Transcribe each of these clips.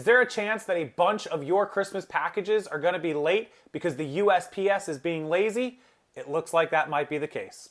Is there a chance that a bunch of your Christmas packages are going to be late because the USPS is being lazy? It looks like that might be the case.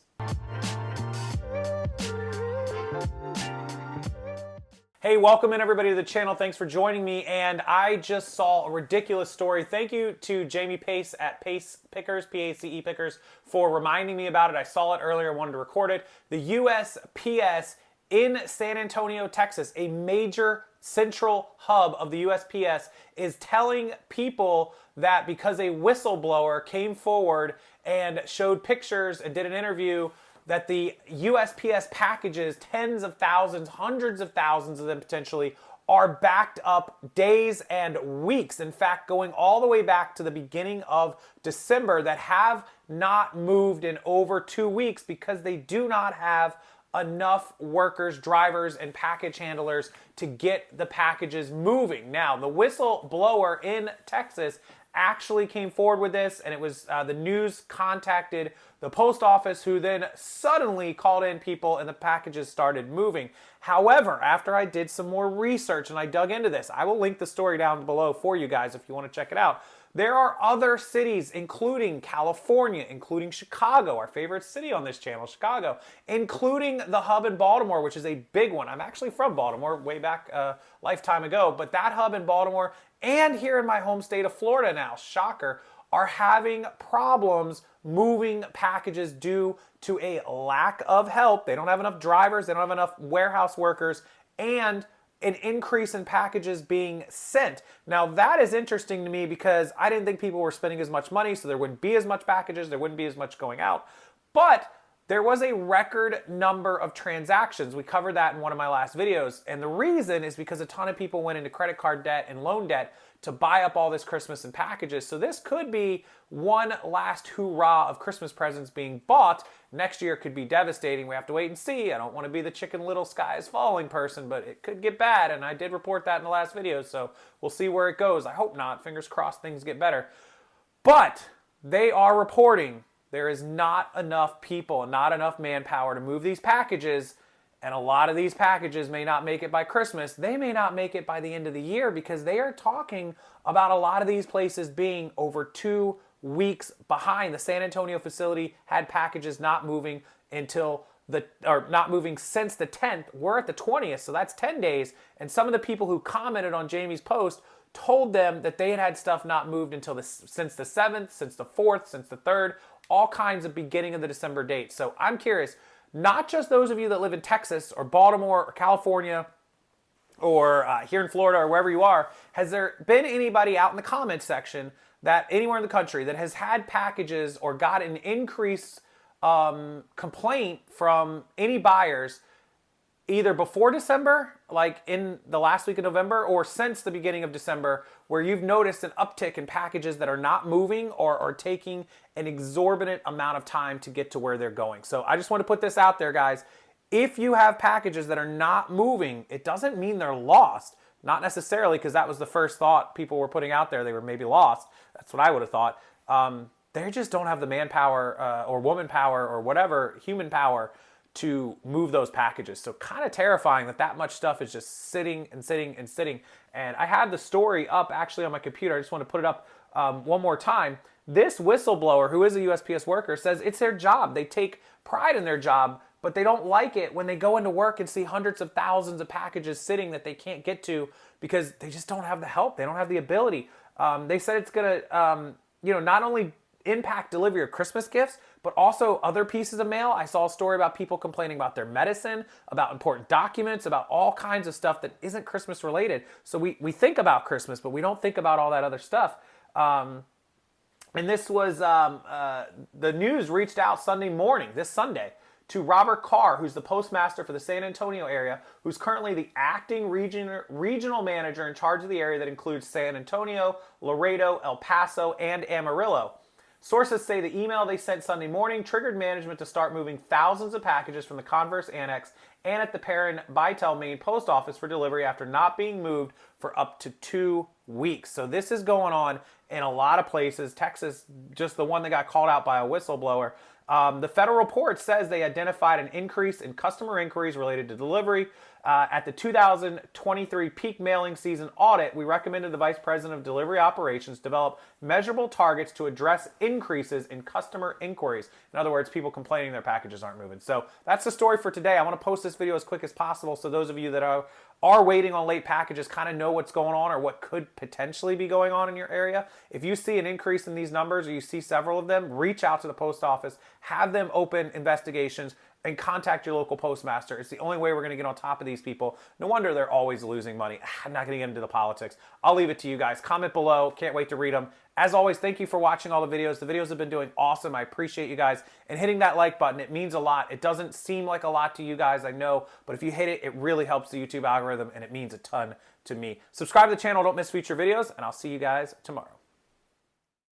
Hey, welcome in everybody to the channel. Thanks for joining me. And I just saw a ridiculous story. Thank you to Jamie Pace at Pace Pickers, P-A-C-E Pickers, for reminding me about it. I saw it earlier, wanted to record it. The USPS in San Antonio, Texas, a major central hub of the USPS, is telling people that because a whistleblower came forward and showed pictures and did an interview, that the USPS packages, tens of thousands, hundreds of thousands of them potentially, are backed up days and weeks. In fact, going all the way back to the beginning of December, that have not moved in over 2 weeks because they do not have enough workers, drivers, and package handlers to get the packages moving. Now, the whistleblower in Texas actually came forward with this, and it was the news contacted the post office, who then suddenly called in people and the packages started moving. However, after I did some more research and I dug into this, I will link the story down below for you guys if you want to check it out. There are other cities, including California, including Chicago, our favorite city on this channel, Chicago, including the hub in Baltimore, which is a big one. I'm actually from Baltimore, way back a lifetime ago, but that hub in Baltimore and here in my home state of Florida now, shocker, are having problems moving packages due to a lack of help. They don't have enough drivers, they don't have enough warehouse workers, and an increase in packages being sent. Now that is interesting to me because I didn't think people were spending as much money, so there wouldn't be as much packages, there wouldn't be as much going out. But there was a record number of transactions. We covered that in one of my last videos. And the reason is because a ton of people went into credit card debt and loan debt to buy up all this Christmas and packages. So this could be one last hoorah of Christmas presents being bought. Next year could be devastating. We have to wait and see. I don't want to be the Chicken Little sky is falling person, but it could get bad. And I did report that in the last video. So we'll see where it goes. I hope not. Fingers crossed things get better. But they are reporting there is not enough people and not enough manpower to move these packages, and a lot of these packages may not make it by Christmas. They may not make it by the end of the year because they are talking about a lot of these places being over 2 weeks behind. The San Antonio facility had packages not moving not moving since the 10th. We're at the 20th, so that's 10 days. And some of the people who commented on Jamie's post told them that they had stuff not moved until since the 7th, since the 4th, since the 3rd, all kinds of beginning of the December date. So I'm curious, not just those of you that live in Texas or Baltimore or California or here in Florida or wherever you are, has there been anybody out in the comments section that anywhere in the country that has had packages or got an increased complaint from any buyers either before December, like in the last week of November, or since the beginning of December, where you've noticed an uptick in packages that are not moving or are taking an exorbitant amount of time to get to where they're going? So I just want to put this out there, guys. If you have packages that are not moving, it doesn't mean they're lost. Not necessarily, because that was the first thought people were putting out there. They were maybe lost. That's what I would have thought. They just don't have the manpower or woman power or whatever, human power, to move those packages. So kind of terrifying that that much stuff is just sitting and sitting and sitting. And I had the story up actually on my computer. I just want to put it up one more time. This whistleblower, who is a USPS worker, says it's their job. They take pride in their job, but they don't like it when they go into work and see hundreds of thousands of packages sitting that they can't get to because they just don't have the help. They don't have the ability. They said it's going to, not only impact delivery of Christmas gifts, but also other pieces of mail. I saw a story about people complaining about their medicine, about important documents, about all kinds of stuff that isn't Christmas related. So we think about Christmas, but we don't think about all that other stuff. And this was, the news reached out Sunday morning, this Sunday, to Robert Carr, who's the postmaster for the San Antonio area, who's currently the acting regional manager in charge of the area that includes San Antonio, Laredo, El Paso, and Amarillo. Sources say the email they sent Sunday morning triggered management to start moving thousands of packages from the Converse Annex and at the Perrin Bytel main post office for delivery after not being moved for up to 2 weeks. So this is going on in a lot of places. Texas, just the one that got called out by a whistleblower. The federal report says they identified an increase in customer inquiries related to delivery At the 2023 peak mailing season audit, we recommended the Vice President of Delivery Operations develop measurable targets to address increases in customer inquiries. In other words, people complaining their packages aren't moving. So that's the story for today. I want to post this video as quick as possible so those of you that are waiting on late packages kind of know what's going on or what could potentially be going on in your area. If you see an increase in these numbers or you see several of them, reach out to the post office, have them open investigations, and contact your local postmaster. It's the only way we're going to get on top of these people. No wonder they're always losing money. I'm not going to get into the politics. I'll leave it to you guys. Comment below. Can't wait to read them. As always, thank you for watching all the videos. The videos have been doing awesome. I appreciate you guys. And hitting that like button, it means a lot. It doesn't seem like a lot to you guys, I know. But if you hit it, it really helps the YouTube algorithm, and it means a ton to me. Subscribe to the channel. Don't miss future videos, and I'll see you guys tomorrow.